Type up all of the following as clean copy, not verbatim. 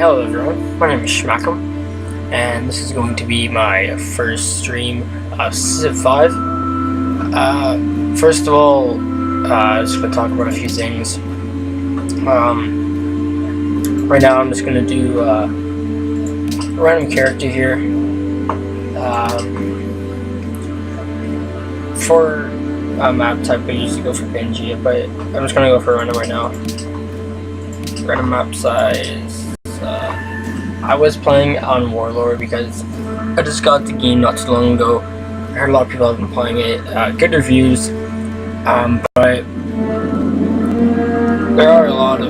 Hello everyone, my name is Shmakem, and this is going to be my first stream of Civ 5. First of all, I'm just going to talk about a few things. Right now I'm just going to do a random character here. For a map type I usually go for Benji, but I'm just going to go for random right now. Random map size. I was playing on Warlord because I just got the game not too long ago. I heard a lot of people have been playing it. Good reviews, but there are a lot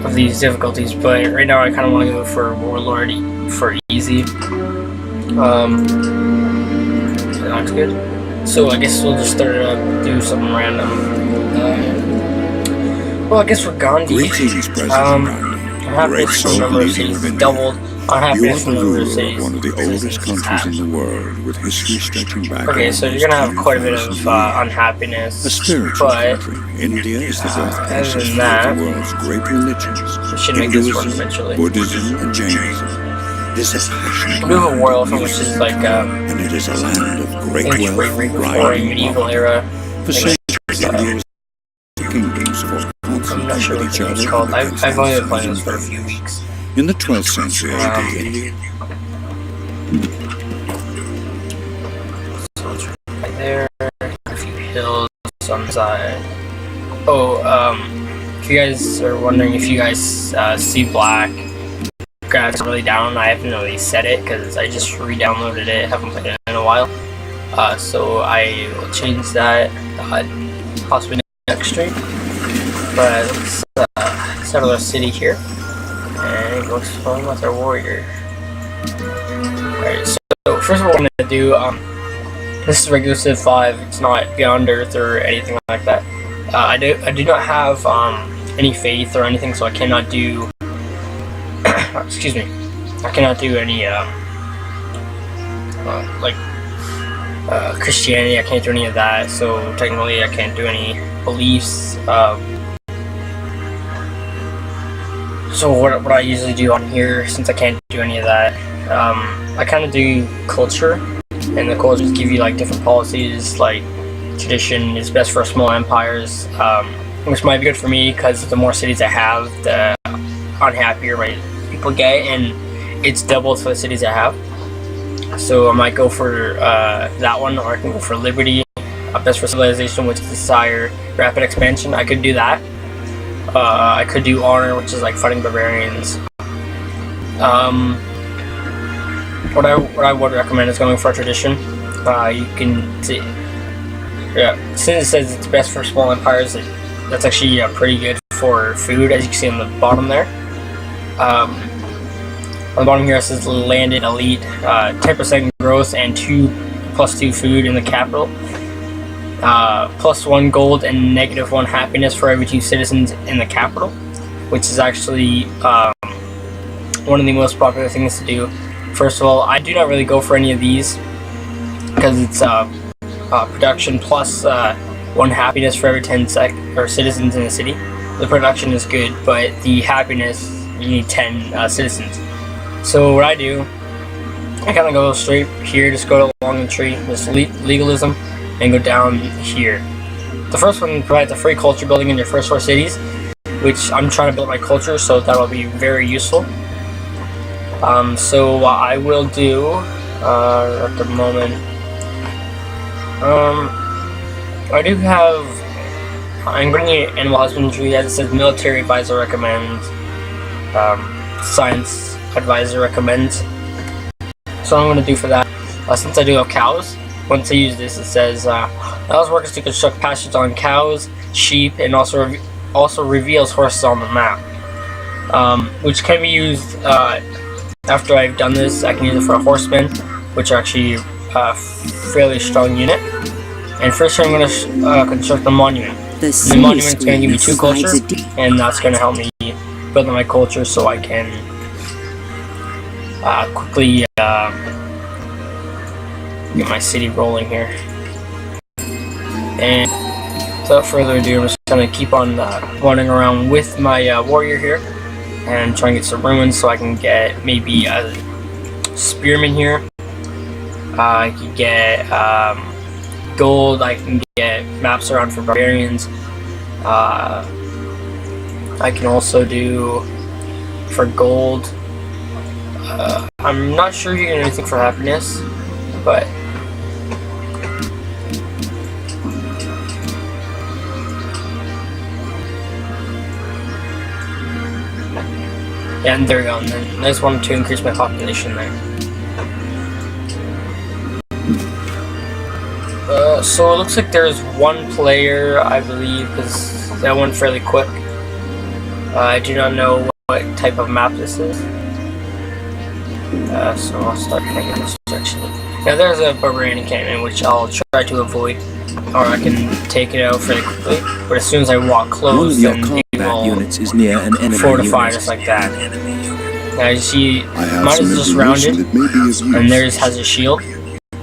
of these difficulties. But right now I kind of want to go for Warlord for easy. That's good. So I guess we'll just start it up, do something random. Well, I guess for Gandhi, I'm happy for the number of cities doubled. I'm happy for the number of cities. One of the oldest countries in the world, with history stretching back. Okay, so you're gonna have quite a bit of unhappiness, but India is the other than that, the world's great religions. we should make this work eventually. Buddhism and Jainism. This is passionate. We have a world from which is like and it is a land of great wealth, boring medieval era. For centuries, India was kingdoms for I'm not sure what the name's called. I've only been playing this for a few weeks. In the 12th century AD, so it's right there, a few hills on the side. Oh, if you guys are wondering if you guys see black, graphics really down, I haven't really set it because I just re-downloaded it, haven't played it in a while. So I will change that possibly next stream. But let's settle our city here and go explore with our warrior. Alright, so first of all, what I'm going to do, this is regular Civ 5, it's not Beyond Earth or anything like that. I do not have any faith or anything, so I cannot do, excuse me, I cannot do any, Christianity, I can't do any of that, so technically I can't do any beliefs. So what I usually do on here, since I can't do any of that, I kind of do culture, and the cultures give you like different policies, like tradition is best for small empires, which might be good for me because the more cities I have, the unhappier my people get, and it's doubled for the cities I have. So I might go for that one, or I can go for liberty, best for civilization, which is desire, rapid expansion. I could do that. I could do honor, which is like fighting barbarians. What I would recommend is going for a tradition. You can see, yeah, since it says it's best for small empires, that's actually pretty good for food, as you can see on the bottom there. On the bottom here it says landed elite, 10% growth and 2+2 food in the capital. +1 gold and -1 happiness for every 2 citizens in the capital, which is actually one of the most popular things to do. First of all, I do not really go for any of these because it's production plus 1 happiness for every 10 citizens in the city. The production is good, but the happiness, you need 10 citizens. So what I do, I kind of go straight here, just go along the tree, just legalism, and go down here. The first one provides a free culture building in your first 4 cities, which I'm trying to build my culture, so that'll be very useful. So what I will do at the moment, I do have, I'm going to need animal husbandry, as it says military advisor recommends, science advisor recommends. So I'm going to do for that, since I do have cows. Once I use this, it says allows workers to construct pastures on cows, sheep, and also reveals horses on the map, which can be used after I've done this. I can use it for a horseman, which are actually a fairly strong unit. And first, I'm going to construct a monument. The monument's going to give me 2 culture, and that's going to help me build my culture so I can quickly get my city rolling here. And without further ado, I'm just gonna keep on running around with my warrior here and try and get some ruins so I can get maybe a spearman here. I can get gold. I can get maps around for barbarians. I can also do for gold. I'm not sure you can do anything for happiness, but yeah, and there we go. And then I just wanted to increase my population there. So it looks like there's one player, I believe, because that went fairly quick. I do not know what type of map this is. So I'll start making this section. Now there's a barbarian encampment, which I'll try to avoid, or I can take it out fairly quickly. But as soon as I walk close, then it will fortify just like that. Now you see, mine is just rounded, and theirs has a shield.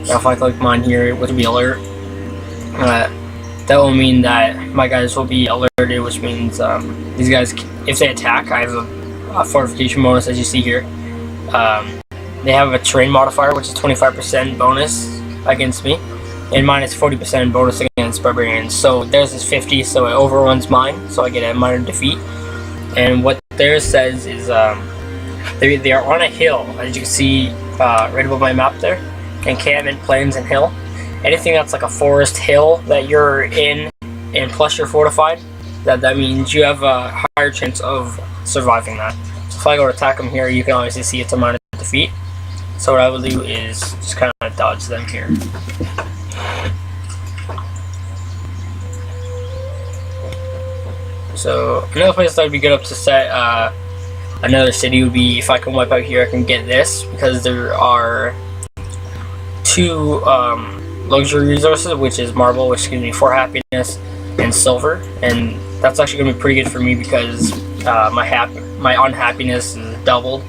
Now if I click mine here, it would be alert. That will mean that my guys will be alerted, which means these guys, if they attack, I have a fortification bonus, as you see here. They have a terrain modifier, which is 25% bonus against me, and mine is 40% bonus against barbarians. So theirs is 50, so it overruns mine, so I get a minor defeat. And what theirs says is they are on a hill, as you can see right above my map there. Encampment, plains, and hill. Anything that's like a forest hill that you're in, and plus you're fortified, that means you have a higher chance of surviving that. So if I go to attack them here, you can obviously see it's a minor defeat. So what I will do is just kind of dodge them here. So another place that would be good up to set another city would be if I can wipe out here, I can get this, because there are two luxury resources, which is marble, which gives me 4 happiness, and silver, and that's actually going to be pretty good for me because my unhappiness is doubled.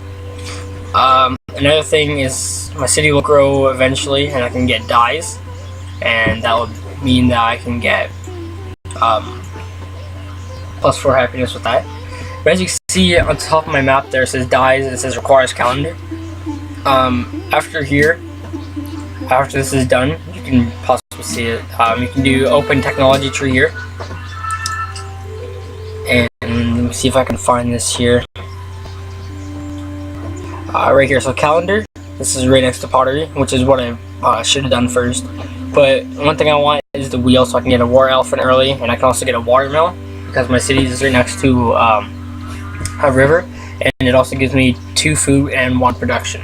Another thing is my city will grow eventually, and I can get dyes, and that would mean that I can get plus 4 happiness with that. But as you can see on top of my map there, it says dyes, and it says requires calendar. After this is done, you can possibly see it. You can do open technology tree here, and let me see if I can find this here. Right here, so calendar. This is right next to pottery, which is what I should have done first. But one thing I want is the wheel, so I can get a war elephant early, and I can also get a watermill because my city is right next to a river, and it also gives me 2 food and 1 production.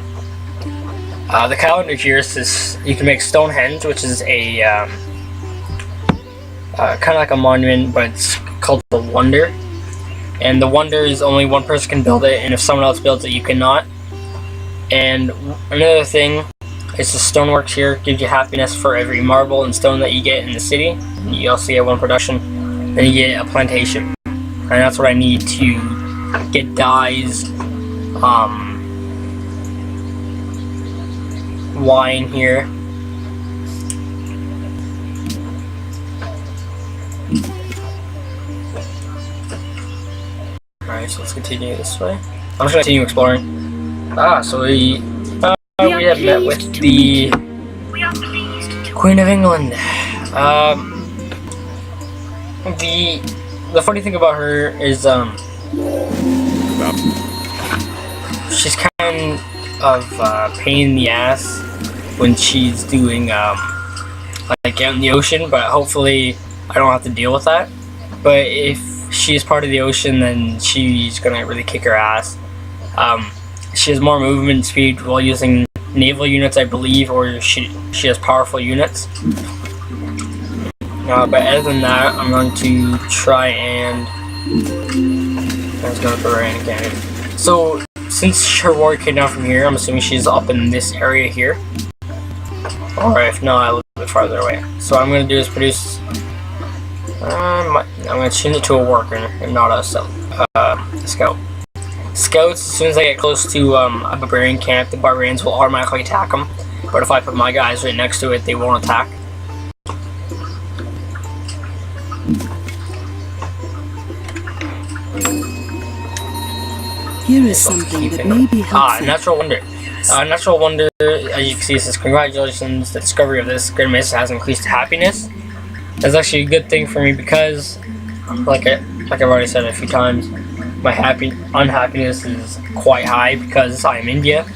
The calendar here says you can make Stonehenge, which is a kind of like a monument, but it's called the Wonder. And the Wonder is only one person can build it, and if someone else builds it, you cannot. And another thing is the stoneworks here gives you happiness for every marble and stone that you get in the city. You also get 1 production. Then you get a plantation, and that's what I need to get dyes. Wine here. Alright, so let's continue this way. I'm just gonna continue exploring. So we have met with the Queen of England. The funny thing about her is she's kind of pain in the ass when she's doing like out in the ocean, but hopefully I don't have to deal with that. But if she's part of the ocean, then she's gonna really kick her ass. She has more movement speed while using naval units, I believe, or she has powerful units. But other than that, I'm going to try and let's go to the right again. So since her warrior came down from here, I'm assuming she's up in this area here. Or if not, a little bit farther away. So what I'm going to do is produce... I'm going to change it to a worker and not a scout. Scouts, as soon as I get close to a barbarian camp, the barbarians will automatically attack them. But if I put my guys right next to it, they won't attack. Here is something that may be helpful. Natural wonder. Natural wonder, as you can see, it says, congratulations, the discovery of this Grand Mesa has increased happiness. That's actually a good thing for me because, like I've already said a few times, my unhappiness is quite high because I'm India.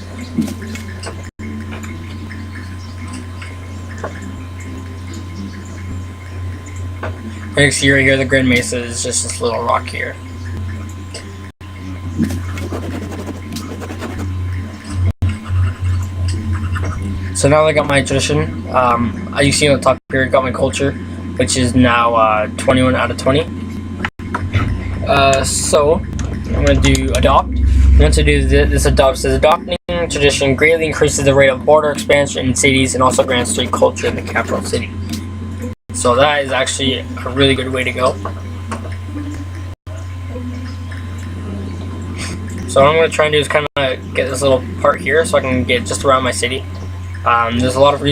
And you can see right here, the Grand Mesa is just this little rock here. So now I got my tradition. As you see on the top here, I got my culture, which is now 21 out of 20. So I'm going to do adopt. Once I do this adopt, says adopting tradition greatly increases the rate of border expansion in cities and also grants street culture in the capital city. So that is actually a really good way to go. So what I'm going to try and do is kind of get this little part here so I can get just around my city. There's a lot of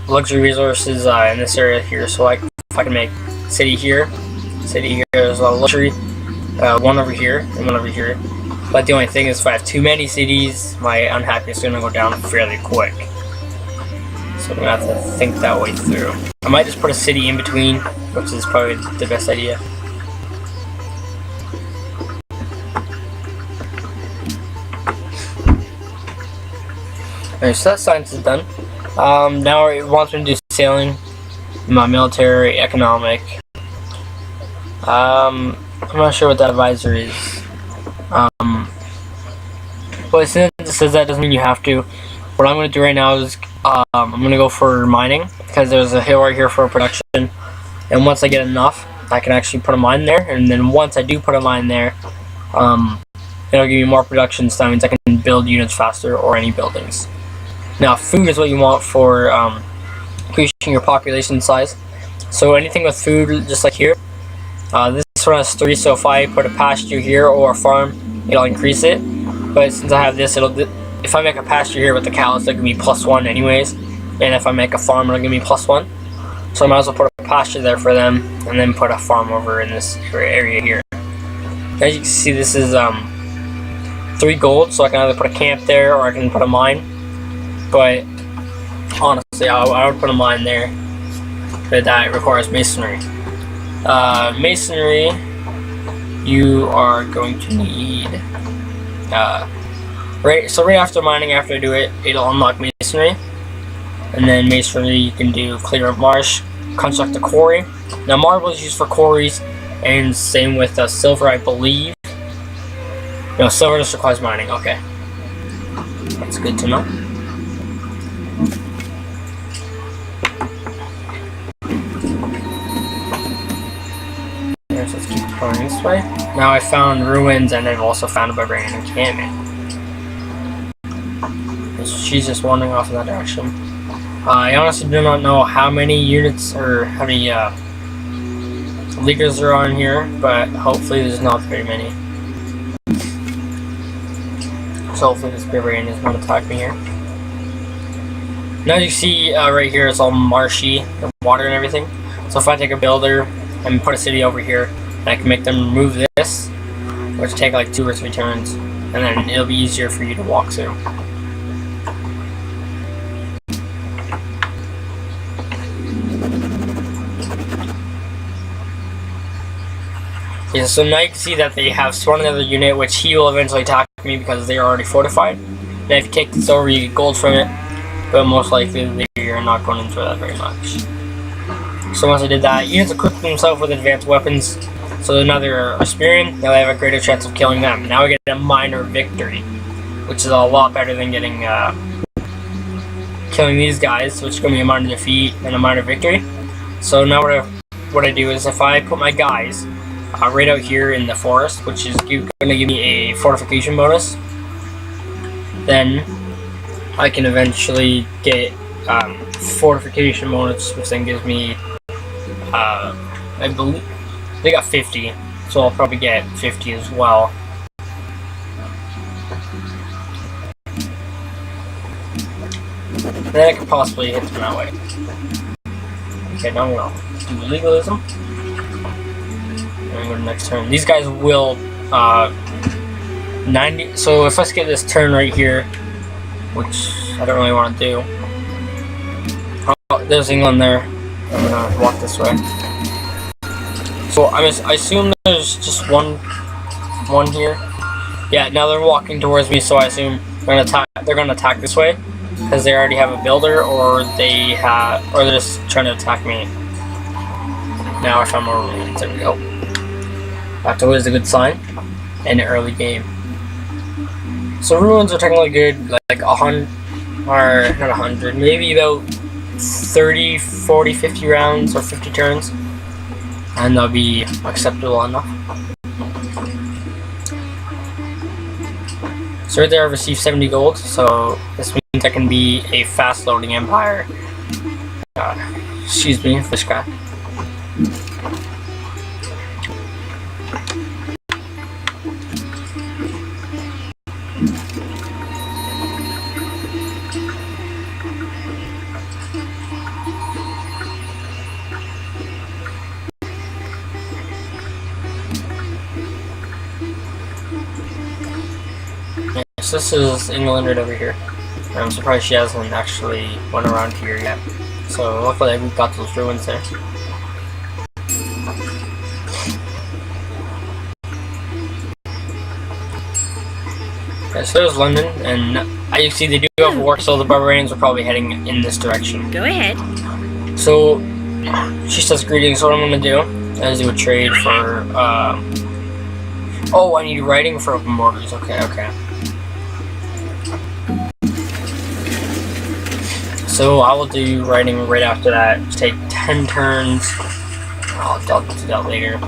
luxury resources in this area here, so if I can make city here, there's a lot of luxury, one over here and one over here. But the only thing is, if I have too many cities, my unhappiness is going to go down fairly quick. So I'm going to have to think that way through. I might just put a city in between, which is probably the best idea. Alright, so that science is done. Now it wants me to do sailing, my military, economic. I'm not sure what that advisor is. But since it says that doesn't mean you have to. What I'm going to do right now is I'm going to go for mining, because there's a hill right here for production. And once I get enough, I can actually put a mine there. And then once I do put a mine there, it'll give me more production, so that means I can build units faster or any buildings. Now, food is what you want for increasing your population size. So anything with food, just like here, this one has 3, so if I put a pasture here or a farm, it'll increase it. But since I have this, if I make a pasture here with the cows, they'll give me +1 anyways. And if I make a farm, it'll give me +1. So I might as well put a pasture there for them, and then put a farm over in this area here. As you can see, this is 3 gold, so I can either put a camp there or I can put a mine. But honestly, I would put a mine there, but that requires masonry. Masonry, you are going to need right after mining, after I do it, it'll unlock masonry, and then masonry you can do clear a marsh, construct a quarry. Now marble is used for quarries, and same with silver, I believe. No, silver just requires mining. Okay, that's good to know. So let's keep going this way. Now I found ruins, and I've also found a barbarian encampment. She's just wandering off in that direction. I honestly do not know how many units or how many leaguers are on here, but hopefully there's not very many. So hopefully this barbarian does not attack me here. Now you see right here it's all marshy, water and everything. So if I take a builder and put a city over here, and I can make them remove this, which take like 2 or 3 turns, and then it'll be easier for you to walk through. Yeah, so now you can see that they have spawned another unit, which he will eventually attack me because they are already fortified. And if you take this over, you get gold from it, but most likely you're not going to enjoy that very much. So once I did that, units equip themselves with advanced weapons. So now they're Aspirian, now they have a greater chance of killing them. Now we get a minor victory, which is a lot better than getting killing these guys, which is going to be a minor defeat and a minor victory. So now what I do is, if I put my guys right out here in the forest, which is going to give me a fortification bonus, then I can eventually get fortification bonus, which then gives me I believe they got 50, so I'll probably get 50 as well. Then I could possibly hit them that way. Okay, now I'm going to do legalism. And go to next turn. These guys will 90. So if I skip this turn right here, which I don't really want to do. Oh, there's England there. I'm gonna walk this way. So I assume there's just one here. Yeah, now they're walking towards me, so I assume they're gonna attack this way because they already have a builder, or they're just trying to attack me. Now I found more ruins. There we go. That's always a good sign in an early game. So ruins are technically good, like 100, or not 100, maybe about 30, 40, 50 rounds or 50 turns, and that'll be acceptable enough. So right there I've received 70 gold, so this means I can be a fast loading empire. Excuse me, fish guy. So this is England right over here. I'm surprised she hasn't actually went around here yet. So luckily we got those ruins there. Okay, so there's London, and you see they do have war, so the barbarians are probably heading in this direction. Go ahead. So she says greetings. So what I'm gonna do is do a trade for. Oh, I need writing for open borders. Okay. So I will do writing right after that. Just take 10 turns. I'll do that later.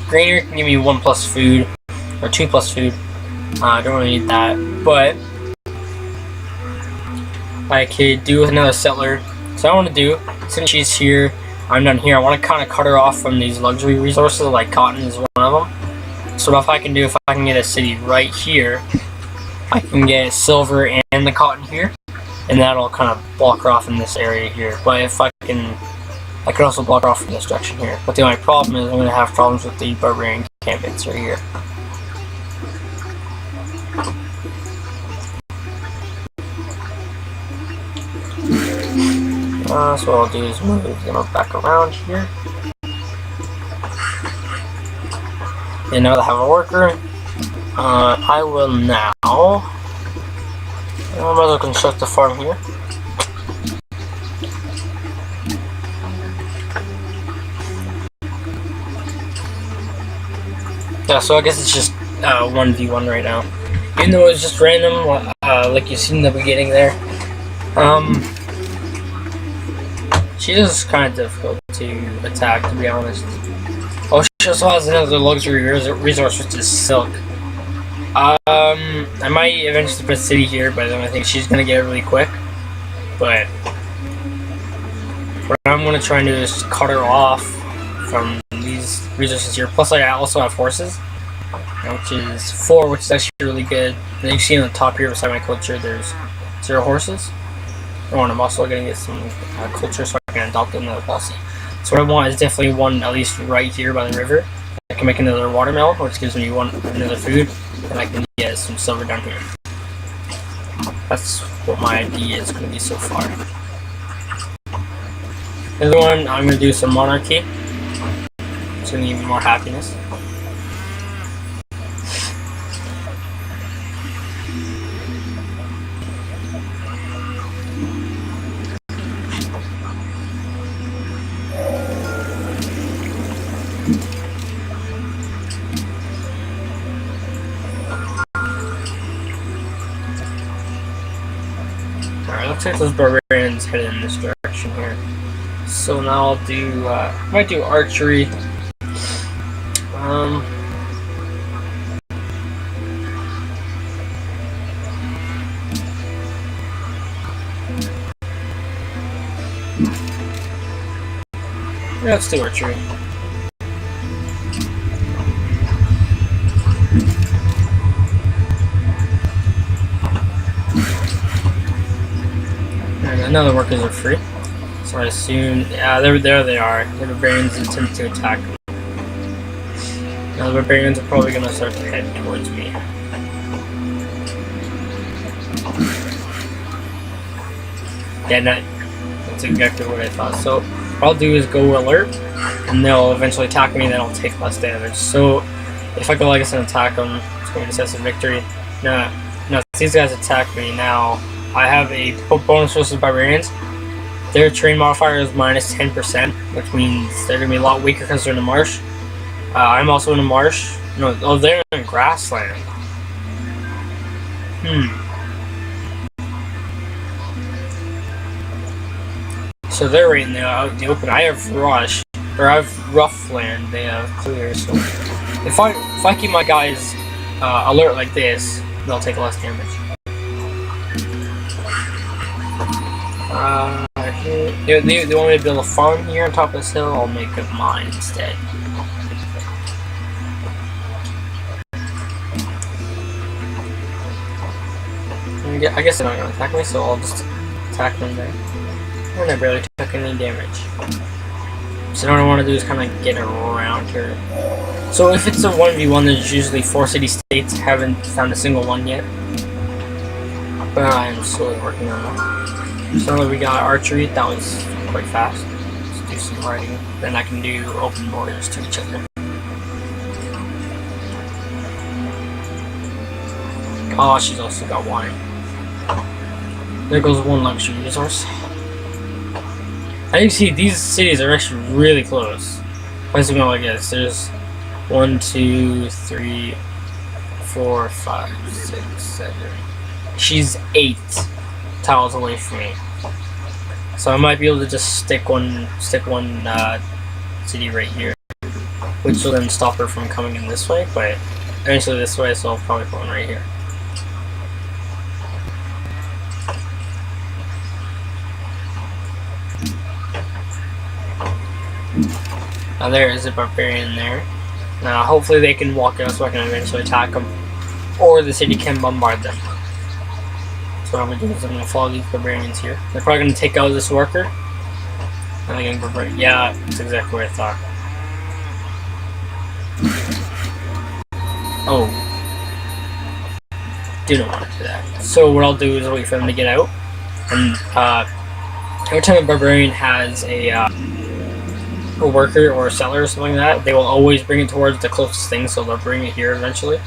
Grainer can give me 1 plus food, or 2 plus food. I don't really need that, but I could do with another settler. So I want to do, since she's here, I'm done here. I want to kind of cut her off from these luxury resources, like cotton is one of them. So if I can get a city right here, I can get silver and the cotton here, and that'll kind of block her off in this area here. But if I can also block her off from this direction here. But the only problem is I'm going to have problems with the barbarian encampments right here. So what I'll do is move them back around here. And now that I have a worker, I will now I might as well construct a farm here. Yeah, so I guess it's just 1v1 right now. Even though it's just random, like you seen in the beginning there. She is kind of difficult to attack, to be honest. Oh, she also has another luxury resource, which is silk. I might eventually put a city here, but I don't think she's gonna get it really quick. But what I'm gonna try and do is cut her off from these resources here. Plus, I also have horses, which is 4, which is actually really good. And then you see on the top here beside my culture, there's 0 horses. Oh, and I'm also gonna get some culture so I can adopt another policy. So what I want is definitely one at least right here by the river. I can make another watermill, which gives me another food, and I can get some silver down here. That's what my idea is going to be so far. The other one, I'm going to do some monarchy. It's going to give me more happiness. Alright, looks like those barbarians headed in this direction here. So now I'll do, might do archery. Yeah, let's do archery. And none of the workers are free. So I assume, yeah, there they are. The barbarians attempt to attack them. Now the barbarians are probably gonna start to head towards me. Yeah, that's exactly what I thought. So what I'll do is go alert, and they'll eventually attack me, and then I'll take less damage. So if I go like this and attack them, it's going to be decisive victory. Now if these guys attack me now, I have a bonus versus barbarians. Their terrain modifier is minus 10%, which means they're going to be a lot weaker because they're in a marsh. I'm also in a marsh. No, oh, they're in grassland. So they're right in the open. I have rush, or I have rough land. They have clear. So if I keep my guys alert like this, they'll take less damage. They want me to build a farm here on top of this hill. I'll make it mine instead. I guess they're not gonna attack me, so I'll just attack them there. And I barely took any damage. So what I want to do is kind of get around here. So if it's a 1v1, there's usually 4 city-states. Haven't found a single one yet. But I'm slowly working on that. So we got archery. That was quite fast. Let's do some riding. Then I can do open borders to each other. Oh, she's also got wine. There goes one luxury resource. As you can see, these cities are actually really close. Let's go like this. There's 1, 2, 3, 4, 5, 6, 7. She's 8 tiles away from me. So I might be able to just stick one city right here, which will then stop her from coming in this way. But eventually this way, so I'll probably put one right here. Now there is a barbarian there. Now hopefully they can walk out so I can eventually attack them, or the city can bombard them. So what I'm gonna do is I'm gonna follow these barbarians here. They're probably gonna take out this worker. And they're gonna barbarian. Yeah, that's exactly what I thought. Oh, didn't want to do that. So what I'll do is wait for them to get out, and every time a barbarian has a worker or a seller or something like that, they will always bring it towards the closest thing, so they'll bring it here eventually.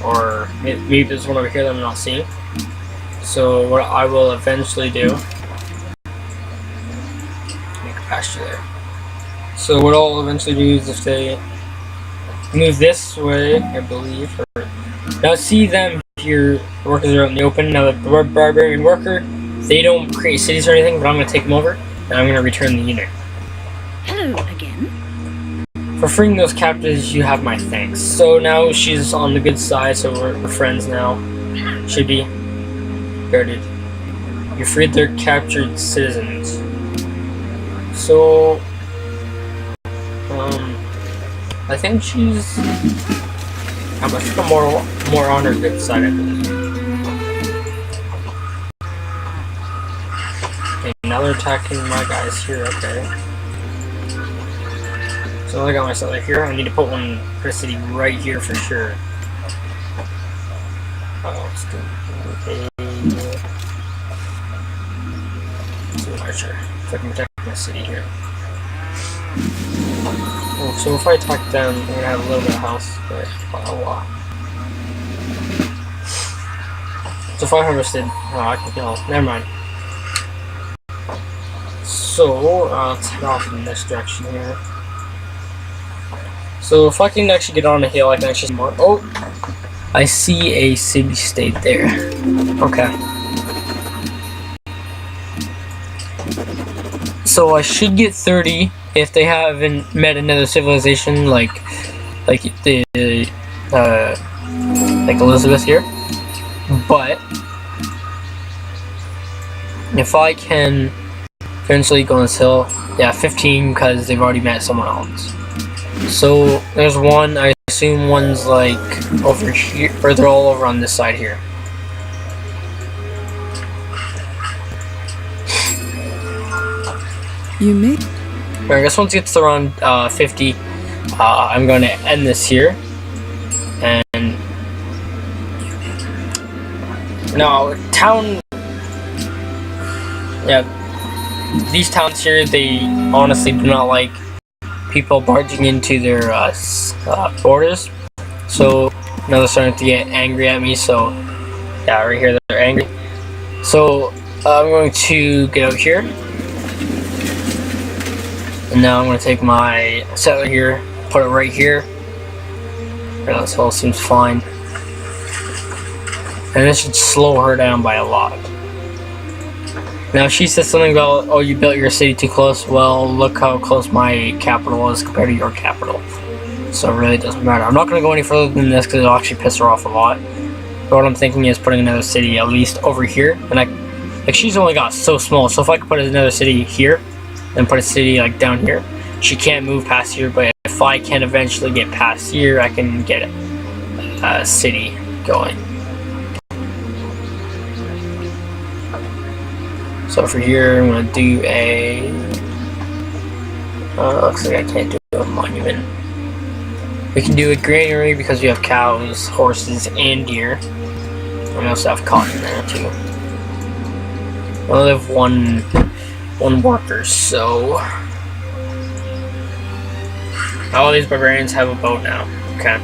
Or maybe there's one over here that I'm not seeing. So what I will eventually do, make a pasture there. So what I'll eventually do is if they move this way, I believe, now see them here, the workers are out in the open. Now the barbarian worker, they don't create cities or anything, but I'm going to take them over, and I'm going to return the unit. Hello again. For freeing those captives, you have my thanks. So now she's on the good side, so we're friends now. Should be. Guarded. You freed their captured citizens. So, I think she's... I'm a little more on her good side, I believe. Okay, now they're attacking my guys here, okay. So I got my settler here. I need to put one per city right here for sure. Let's do an archer. So I can protect my city here. Oh, so if I attack them, I'm gonna have a little bit of house, but a lot. So if I harvested, I can kill. Never mind. So let's head off in this direction here. So if I can actually get on a hill, I can actually see more. Oh, I see a city-state there. Okay. So I should get 30 if they haven't met another civilization like Elizabeth here. But if I can eventually go on this hill, yeah, 15 because they've already met someone else. So there's one, I assume one's like over here, or they're all over on this side here. You may. I guess once it gets around 50, I'm going to end this here. And no, town, yeah, these towns here, they honestly do not like people barging into their borders. So now they're starting to get angry at me. So yeah, right here they're angry. So I'm going to get out here, and now I'm going to take my settler here, put it right here. Right, this all seems fine, and this should slow her down by a lot. Now she says something about, oh, you built your city too close. Well, look how close my capital is compared to your capital. So it really doesn't matter. I'm not going to go any further than this because it'll actually piss her off a lot. But what I'm thinking is putting another city at least over here. And like she's only got so small. So if I could put another city here and put a city like down here, she can't move past here. But if I can eventually get past here, I can get a city going. So for here, I'm going to do a... looks like I can't do a monument. We can do a granary because we have cows, horses, and deer. And we also have cotton there too. We only have one worker, so... All these barbarians have a boat now. Okay.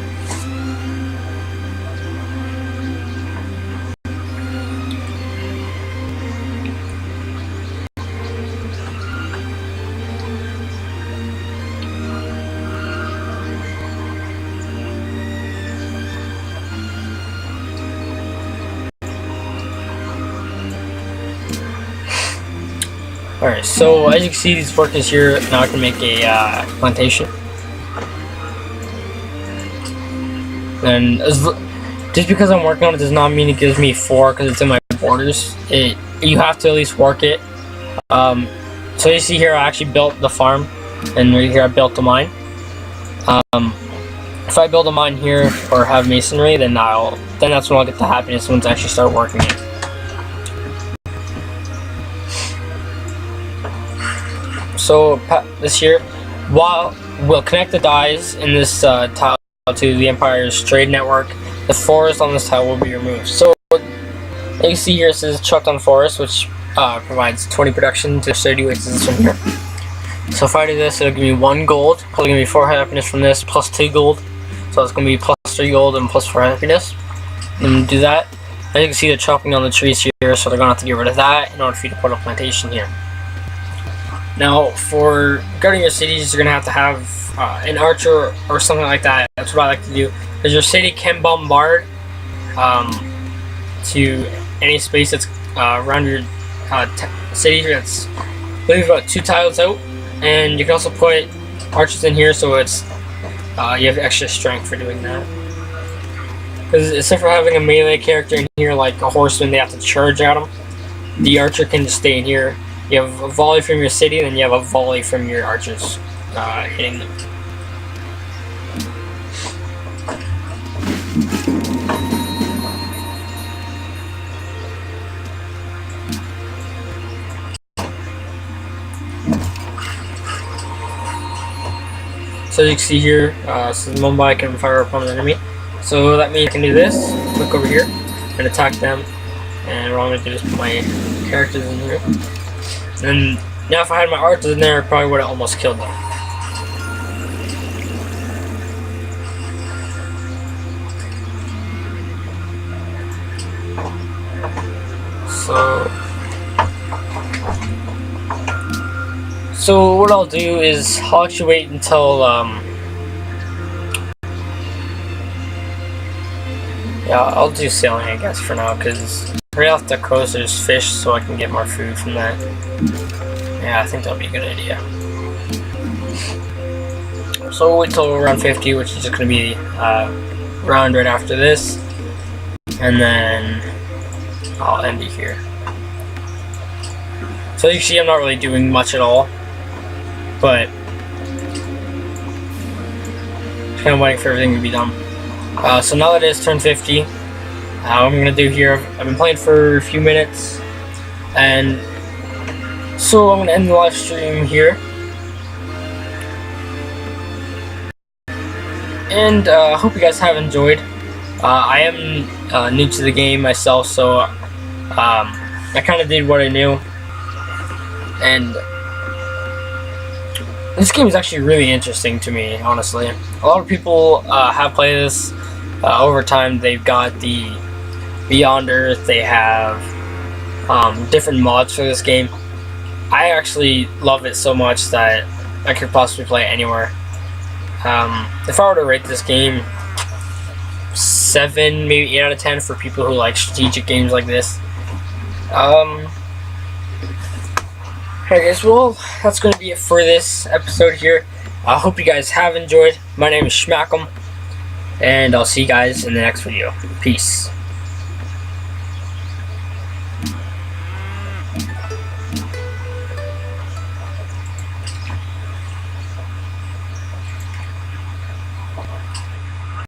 Alright, so as you can see, these workers here, now I can make a plantation. And just because I'm working on it does not mean it gives me 4 because it's in my borders. You have to at least work it. So you see here, I actually built the farm, and right here I built the mine. If I build a mine here or have masonry, then that's when I'll get the happiness once I actually start working it. So this here, while we'll connect the dyes in this tile to the Empire's trade network, the forest on this tile will be removed. So you see here it says chucked on forest, which provides 20 production to 30 wages from here. So if I do this, it'll give me 1 gold, probably give me 4 happiness from this, plus 2 gold. So it's going to be plus 3 gold and plus 4 happiness. And do that. As you can see, they're chopping down the trees here, so they're going to have to get rid of that in order for you to put a plantation here. Now, for guarding your cities, you're going to have an archer or something like that. That's what I like to do. Because your city can bombard to any space that's around your city. That's leave about 2 tiles out. And you can also put archers in here so it's you have extra strength for doing that. Because except for having a melee character in here like a horseman, they have to charge at them. The archer can just stay in here. You have a volley from your city, and then you have a volley from your archers hitting them. So as you can see here, so Mumbai can fire upon the enemy. So that means I can do this, click over here, and attack them. And what I'm going to do is put my characters in here. And now if I had my archers in there, I probably would have almost killed them. So what I'll do is I'll actually wait until yeah, I'll do sailing I guess for now, because right off the coast there's fish, so I can get more food from that. Yeah, I think that'll be a good idea. So we'll wait till around 50, which is just going to be round right after this, and then I'll end it here. So you see I'm not really doing much at all, but just kind of waiting for everything to be done. So now that it's turned 50, what I'm going to do here, I've been playing for a few minutes, and so I'm going to end the live stream here. And I hope you guys have enjoyed. I am new to the game myself, so I kind of did what I knew. And this game is actually really interesting to me, honestly. A lot of people have played this over time. They've got the Beyond Earth, they have different mods for this game. I actually love it so much that I could possibly play it anywhere. If I were to rate this game 7, maybe 8 out of 10 for people who like strategic games like this. Alright guys, well, that's going to be it for this episode here. I hope you guys have enjoyed. My name is Shmakem, and I'll see you guys in the next video. Peace.